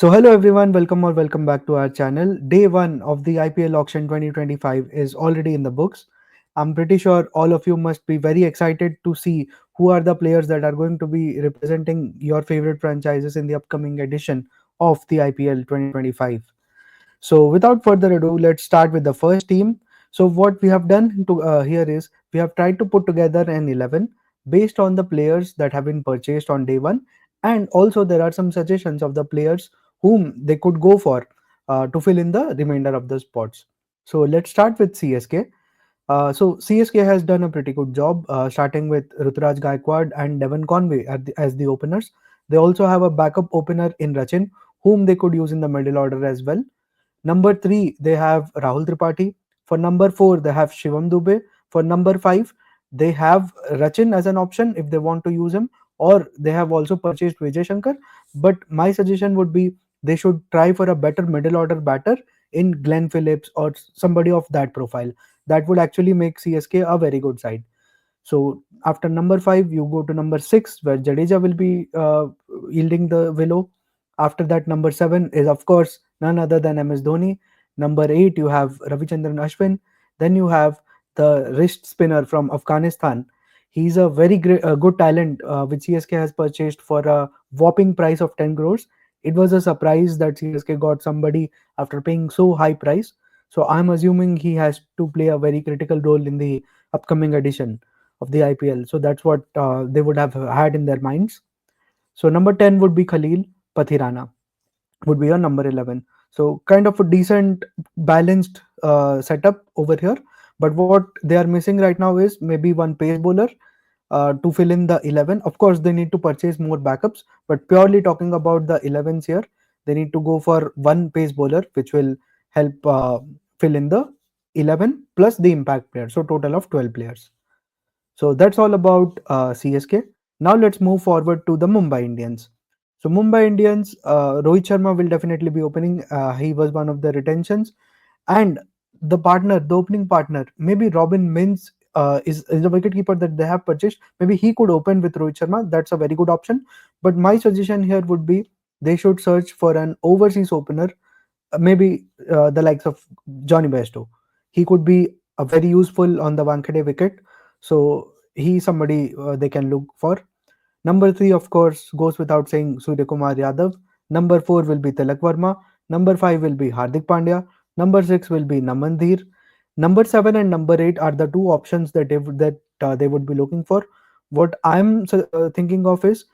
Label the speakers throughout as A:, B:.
A: So hello everyone, welcome or welcome back to our channel. Day 1 of the IPL auction 2025 is already in the books. I'm pretty sure all of you must be very excited to see who are the players that are going to be representing your favorite franchises in the upcoming edition of the IPL 2025. So without further ado, let's start with the first team. So what we have done here is we have tried to put together an 11 based on the players that have been purchased on day one, and also there are some suggestions of the players whom they could go for to fill in the remainder of the spots. So let's start with CSK. So CSK has done a pretty good job, starting with Ruturaj Gaikwad and Devon Conway as the openers. They also have a backup opener in Rachin, whom they could use in the middle order as well. Number 3, they have Rahul Tripathi. For number 4, they have Shivam Dubey. For number 5, they have Rachin as an option if they want to use him, or they have also purchased Vijay Shankar. But my suggestion would be they should try for a better middle order batter in Glenn Phillips or somebody of that profile. That would actually make CSK a very good side. So after number 5, you go to number 6, where Jadeja will be yielding the willow. After that, number 7 is of course none other than MS Dhoni. Number 8, you have Ravichandran Ashwin. Then you have the wrist spinner from Afghanistan. He's a very good talent which CSK has purchased for a whopping price of 10 crores. It was a surprise that CSK got somebody after paying so high price. So I'm assuming he has to play a very critical role in the upcoming edition of the IPL. So that's what they would have had in their minds. So number 10 would be Khalil Pathirana, would be your number 11. So kind of a decent balanced setup over here. But what they are missing right now is maybe one pace bowler to fill in the 11. Of course, they need to purchase more backups, but purely talking about the 11s here, they need to go for one pace bowler, which will help fill in the 11 plus the impact player. So total of 12 players. So that's all about CSK. Now let's move forward to the Mumbai Indians. So Mumbai Indians, Rohit Sharma will definitely be opening. He was one of the retentions, and the partner, the opening partner, maybe Robin Mins is the wicketkeeper that they have purchased. Maybe he could open with Rohit Sharma. That's a very good option. But my suggestion here would be they should search for an overseas opener, maybe the likes of Johnny Bairstow. He could be a very useful on the Wankhede wicket. So he's somebody they can look for. Number 3, of course, goes without saying Surya Kumar Yadav. Number 4 will be Tilak Verma. Number 5 will be Hardik Pandya. Number 6 will be Naman Dheer. Number 7 and number 8 are the two options that they would be looking for. What I'm thinking of is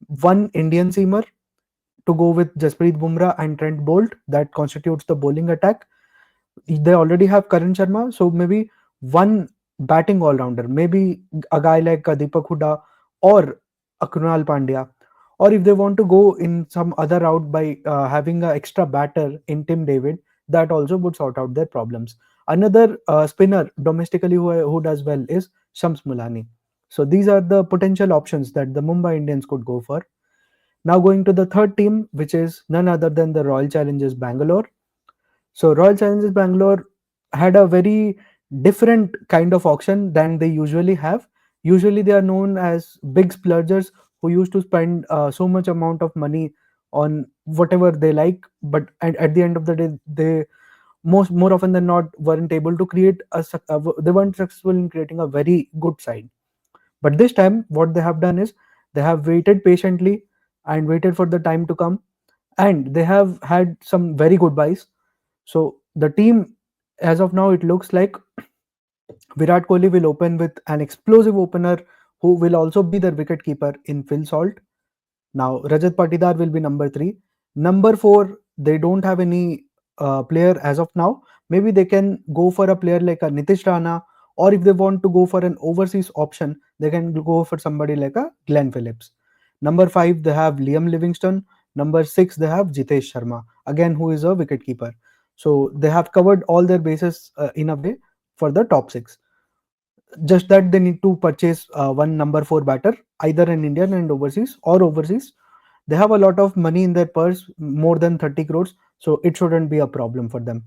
A: one Indian seamer to go with Jasprit Bumrah and Trent Bolt. That constitutes the bowling attack. They already have Karan Sharma, so maybe one batting all rounder, maybe a guy like Deepak Hooda or a Krunal Pandya. Or if they want to go in some other route by having an extra batter in Tim David, that also would sort out their problems. Another spinner domestically who does well is Shams Mulani. So these are the potential options that the Mumbai Indians could go for. Now going to the third team, which is none other than the Royal Challengers Bangalore. So Royal Challengers Bangalore had a very different kind of auction than they usually have. Usually they are known as big splurgers who used to spend so much amount of money on whatever they like, but at the end of the day, they more often than not weren't able to create they weren't successful in creating a very good side. But this time, what they have done is they have waited patiently and waited for the time to come, and they have had some very good buys. So the team, as of now, it looks like Virat Kohli will open with an explosive opener who will also be their wicket keeper in Phil Salt. Now Rajat Patidar will be number 3. Number 4, they don't have any player as of now. Maybe they can go for a player like a Nitish Rana, or if they want to go for an overseas option, they can go for somebody like a Glenn Phillips. Number 5, they have Liam Livingston. Number 6, they have Jitesh Sharma, again who is a wicket keeper. So they have covered all their bases in a way for the top 6. Just that they need to purchase one number 4 batter, either an Indian and overseas or overseas. They have a lot of money in their purse, more than 30 crores, so it shouldn't be a problem for them.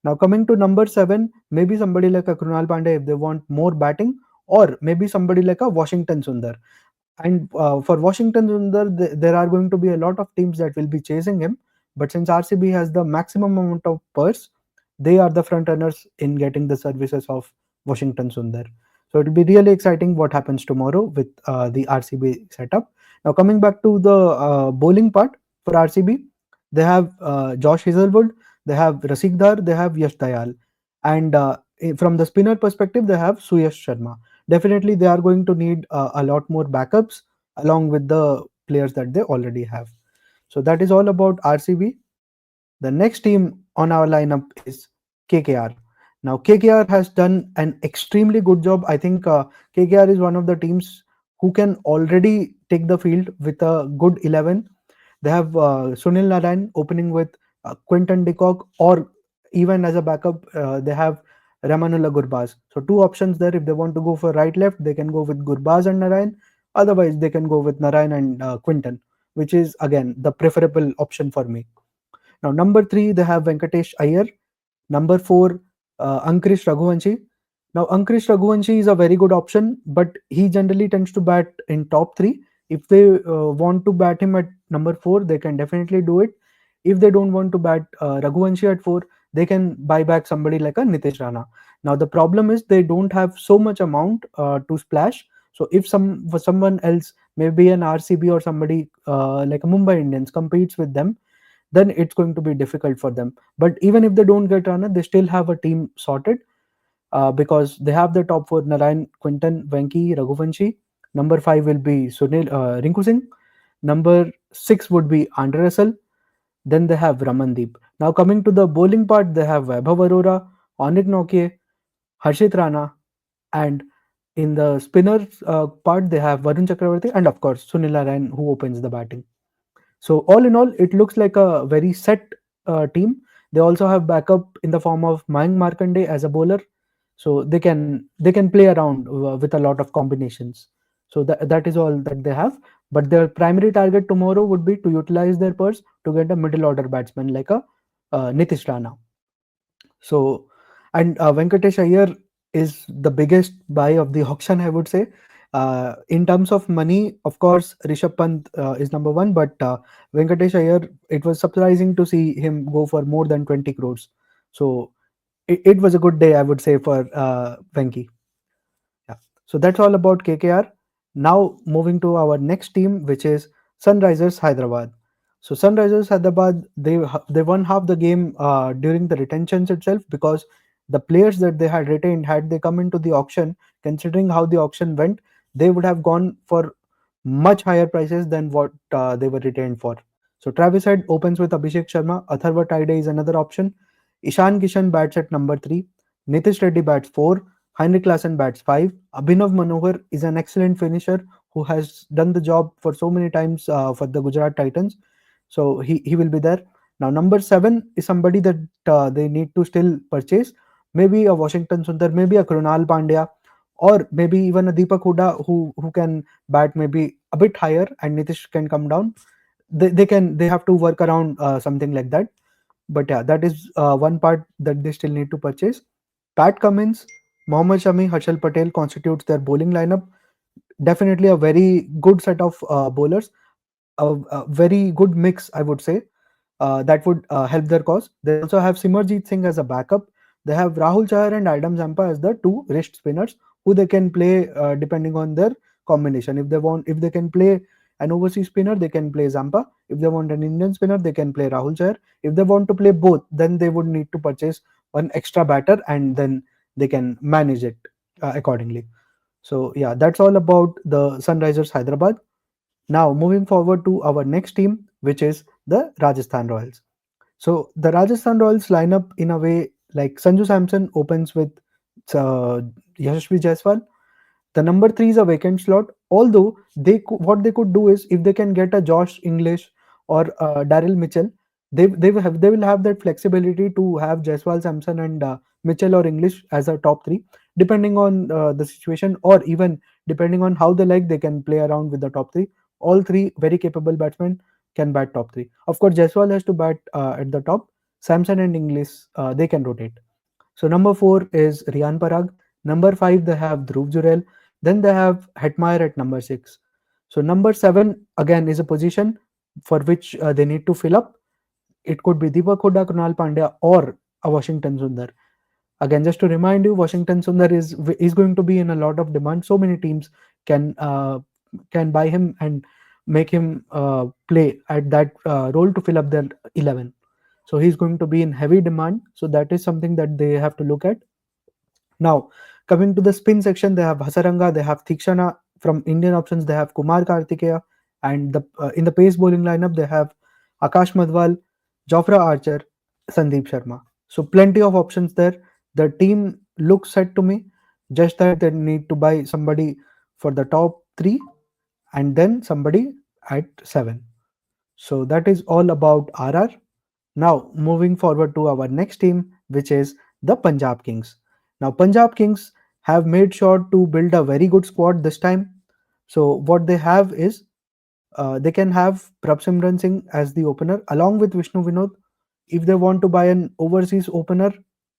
A: Now coming to number 7, maybe somebody like a Krunal Pandey if they want more batting, or maybe somebody like a Washington Sundar. And for Washington Sundar, there are going to be a lot of teams that will be chasing him, But since RCB has the maximum amount of purse, they are the front runners in getting the services of Washington Sundar. So it will be really exciting what happens tomorrow with the RCB setup. Now coming back to the bowling part for RCB, they have Josh Hazelwood, they have Rasik Dar, they have Yash Dayal, and from the spinner perspective, they have Suyash Sharma. Definitely, they are going to need a lot more backups along with the players that they already have. So that is all about RCB. The next team on our lineup is KKR. Now, KKR has done an extremely good job. I think KKR is one of the teams who can already take the field with a good 11. They have Sunil Narayan opening with Quinton de Kock, or even as a backup, they have Ramanullah Gurbaz. So, two options there. If they want to go for right left, they can go with Gurbaz and Narayan. Otherwise, they can go with Narayan and Quinton, which is again the preferable option for me. Now, number three, they have Venkatesh Iyer. Number four, Ankrish Raghuvanshi. Now, Ankrish Raghuvanshi is a very good option, but he generally tends to bat in top three. If they want to bat him at number four, they can definitely do it. If they don't want to bat Raghuvanshi at four, they can buy back somebody like a Nitish Rana. Now, the problem is they don't have so much amount to splash. So, if for someone else, maybe an RCB or somebody like a Mumbai Indians competes with them, then it's going to be difficult for them. But even if they don't get Rana, they still have a team sorted because they have the top four: Narayan, Quinton, Venki, Raghuvanshi. Number five will be Rinku Singh. Number six would be Andre Russell. Then they have Ramandeep. Now coming to the bowling part, they have Vaibhav Arora, Onik Nokia, Harshit Rana, and in the spinners part, they have Varun Chakravarti and of course Sunil Narayan who opens the batting. So all in all, it looks like a very set team. They also have backup in the form of Mayank Markande as a bowler, so they can play around with a lot of combinations. So that is all that they have. But their primary target tomorrow would be to utilize their purse to get a middle order batsman like a Nitish Rana. So, and Venkatesh Iyer is the biggest buy of the auction, I would say. In terms of money, of course, Rishabh Pant is number one, but Venkatesh Iyer, it was surprising to see him go for more than 20 crores. So, it was a good day, I would say, for Venki. Yeah. So that's all about KKR. Now moving to our next team, which is Sunrisers Hyderabad. So Sunrisers Hyderabad, they won half the game during the retentions itself, because the players that they had retained, had they come into the auction, considering how the auction went, they would have gone for much higher prices than what they were retained for. So Travis Head opens with Abhishek Sharma. Atharva Taide is another option. Ishan Kishan bats at number three. Nitish Reddy bats four. Heinrich Lassen bats 5. Abhinav Manohar is an excellent finisher who has done the job for so many times for the Gujarat Titans. So he will be there. Now, number 7 is somebody that they need to still purchase. Maybe a Washington Sundar, maybe a Krunal Pandya, or maybe even a Deepak Huda who can bat maybe a bit higher and Nitish can come down. They have to work around something like that. But yeah, that is one part that they still need to purchase. Pat Cummins, Mohammad Shami, Harshal Patel constitutes their bowling lineup. Definitely a very good set of bowlers, a very good mix, I would say, that would help their cause. They also have Simarjeet Singh as a backup. They have Rahul Chahar and Adam Zampa as the two wrist spinners who they can play depending on their combination. If they can play an overseas spinner, they can play Zampa. If they want an Indian spinner, they can play Rahul Chahar. If they want to play both, then they would need to purchase one extra batter and then they can manage it accordingly. So yeah, that's all about the Sunrisers Hyderabad. Now moving forward to our next team, which is the Rajasthan Royals. So the Rajasthan Royals lineup in a way, like Sanju Samson opens with uh, Yashasvi Jaiswal. The number three is a vacant slot. Although what they could do is, if they can get a Josh English or Daryl Mitchell, they will have that flexibility to have Jaiswal, Samson, and Mitchell or English as a top three, depending on the situation, or even depending on how they like. They can play around with the top three. All three very capable batsmen can bat top three. Of course, Jaiswal has to bat at the top. Samson and English they can rotate. So number four is Riyan Parag. Number five, they have Dhruv Jurel. Then they have Hetmeyer at number six. So number seven again is a position for which they need to fill up. it could be Deepak Hooda, Krunal Pandya, or a Washington Sundar. Again, just to remind you, Washington Sundar is going to be in a lot of demand. So many teams can can buy him and make him play at that role to fill up their 11. So he's going to be in heavy demand. So that is something that they have to look at. Now, coming to the spin section, they have Hasaranga, they have Thikshana. From Indian options, they have Kumar Kartikeya, and in the pace bowling lineup, they have Akash Madhwal, Jofra Archer, Sandeep Sharma. So plenty of options there. The team looks set to me. Just that they need to buy somebody for the top three, and then somebody at 7. So that is all about RR. Now, moving forward to our next team, which is the Punjab Kings. Now, Punjab Kings have made sure to build a very good squad this time. So, what they have is they can have Prabsimran Singh as the opener along with Vishnu Vinod. If they want to buy an overseas opener,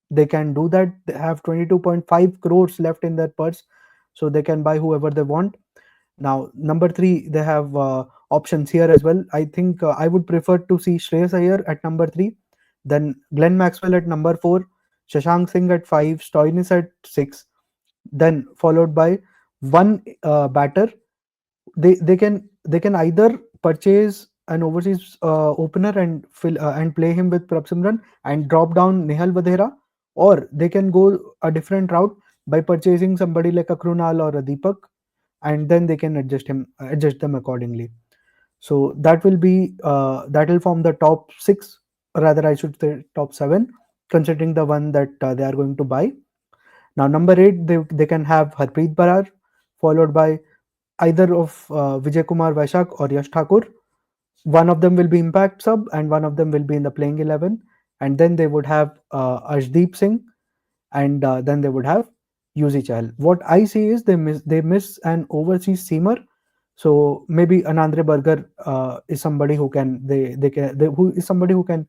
A: they can do that. They have 22.5 crores left in their purse, so they can buy whoever they want. Now, number three, they have options here as well. I think I would prefer to see Shreyas Iyer at number three, then Glenn Maxwell at number four, Shashank Singh at five, Stoinis at six, then followed by one batter. They can either purchase an overseas opener and fill and play him with Prabsimran and drop down Nihal Vadera, or they can go a different route by purchasing somebody like a Krunal or a Deepak, and then they can adjust them accordingly. So that will form the top six, rather I should say top seven, considering the one that they are going to buy. Now number eight, they can have Harpreet Barar, followed by either of Vijay Kumar Vaishak or Yash Thakur. One of them will be impact sub and one of them will be in the playing 11, and then they would have Ashdeep Singh, and then they would have UZ Chahal. What I see is they miss an overseas seamer, so maybe an Andre Burger is somebody who can who is somebody who can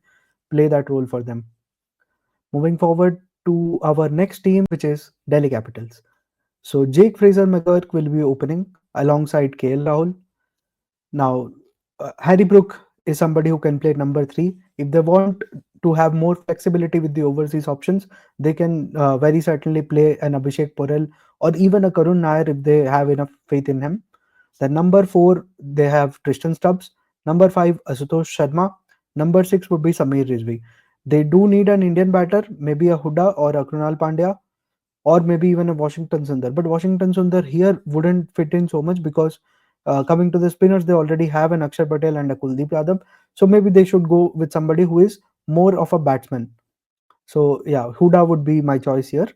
A: play that role for them. Moving forward to our next team, which is Delhi Capitals. So Jake Fraser McGurk will be opening alongside KL Rahul. Now, Harry Brook is somebody who can play number three. If they want to have more flexibility with the overseas options, they can very certainly play an Abhishek Porel or even a Karun Nair if they have enough faith in him. Then number four, they have Tristan Stubbs. Number five, Asutosh Sharma. Number six would be Samir Rizvi. They do need an Indian batter, maybe a Huda or a Krunal Pandya, or maybe even a Washington Sundar. But Washington Sundar here wouldn't fit in so much because coming to the spinners, they already have an Akshar Patel and a Kuldeep Yadav. So maybe they should go with somebody who is more of a batsman. So yeah, Huda would be my choice here.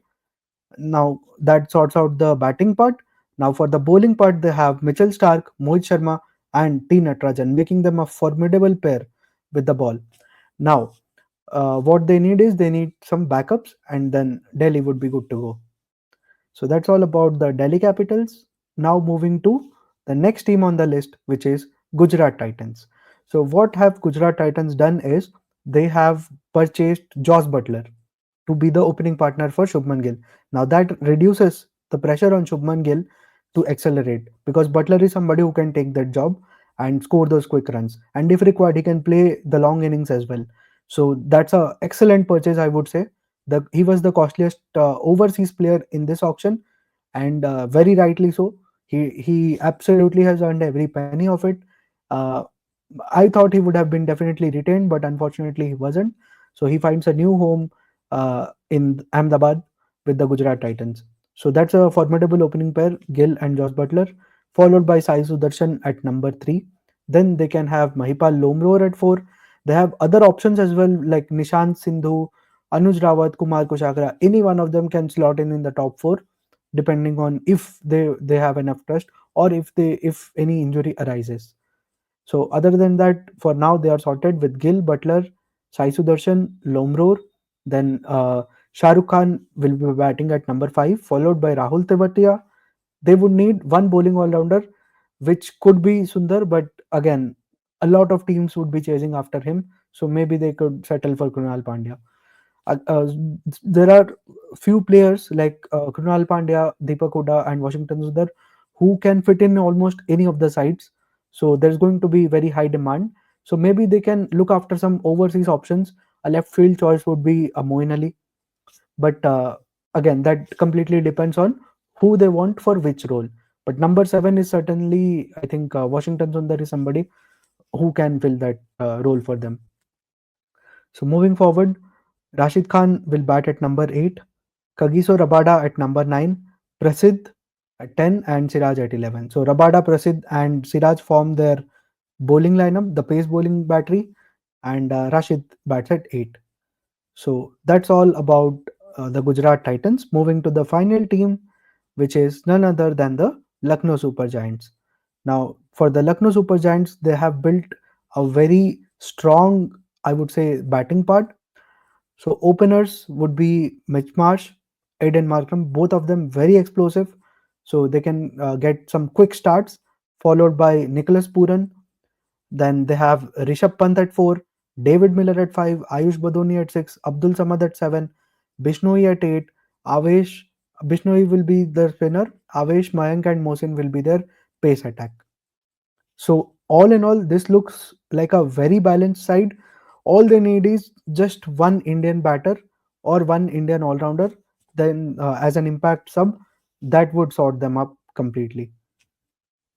A: Now that sorts out the batting part. Now for the bowling part, they have Mitchell Stark, Mohit Sharma, and T. Natarajan, making them a formidable pair with the ball. Now, what they need is they need some backups, and then Delhi would be good to go. So that's all about the Delhi Capitals. Now moving to the next team on the list, which is Gujarat Titans. So what have Gujarat Titans done is they have purchased Josh Butler to be the opening partner for Shubman Gill. Now that reduces the pressure on Shubman Gill to accelerate because Butler is somebody who can take that job and score those quick runs. And if required, he can play the long innings as well. So that's a excellent purchase, I would say. He was the costliest overseas player in this auction, and very rightly so. He absolutely has earned every penny of it. Uh, I thought he would have been definitely retained, but unfortunately he wasn't. So he finds a new home in Ahmedabad with the Gujarat Titans. So that's a formidable opening pair, Gill and Josh Butler, followed by Sai Sudarshan at number three. Then they can have Mahipal Lomror at four. They have other options as well, like Nishant Sindhu, Anuj Rawat, Kumar Kushagra. Any one of them can slot in the top four, depending on if they have enough trust or if any injury arises. So other than that, for now they are sorted with Gill, Butler, Sai Sudarshan, Lomror. Then Shah Rukh Khan will be batting at number five, followed by Rahul Tewatia. They would need one bowling all-rounder, which could be Sundar, but again, a lot of teams would be chasing after him. So maybe they could settle for Krunal Pandya. Uh, uh, there are few players like Krunal Pandya, Deepak Hooda, and Washington Sundar who can fit in almost any of the sides. So there's going to be very high demand. So maybe they can look after some overseas options. A left field choice would be a Moeen Ali, but again, that completely depends on who they want for which role. But number seven is certainly, I think, Washington Sundar is somebody who can fill that role for them. So moving forward, Rashid Khan will bat at number 8, Kagiso Rabada at number 9, Prasidh at 10, and Siraj at 11. So Rabada, Prasidh, and Siraj form their bowling lineup, the pace bowling battery, and Rashid bats at 8. So that's all about the Gujarat Titans. Moving to the final team, which is none other than the Lucknow Super Giants. Now, for the Lucknow Super Giants, they have built a very strong, I would say, batting part. So openers would be Mitch Marsh, Aiden Markram, both of them very explosive. So they can get some quick starts, followed by Nicholas Puran. Then they have Rishabh Pant at 4, David Miller at 5, Ayush Badoni at 6, Abdul Samad at 7, Bishnoi at 8, Avesh Bishnoi will be their spinner, Avesh, Mayank and Mohsin will be their pace attack. So all in all, this looks like a very balanced side. All they need is just one Indian batter or one Indian all-rounder. Then, as an impact sub, that would sort them up completely.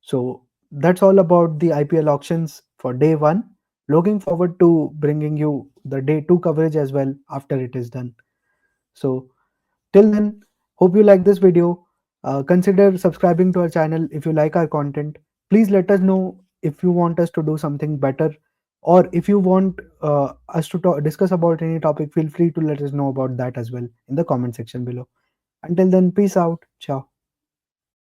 A: So that's all about the IPL auctions for day one. Looking forward to bringing you the day two coverage as well after it is done. So till then, hope you like this video. Consider subscribing to our channel if you like our content. Please let us know if you want us to do something better, or if you want us to discuss about any topic. Feel free to let us know about that as well in the comment section below. Until then, peace out. Ciao.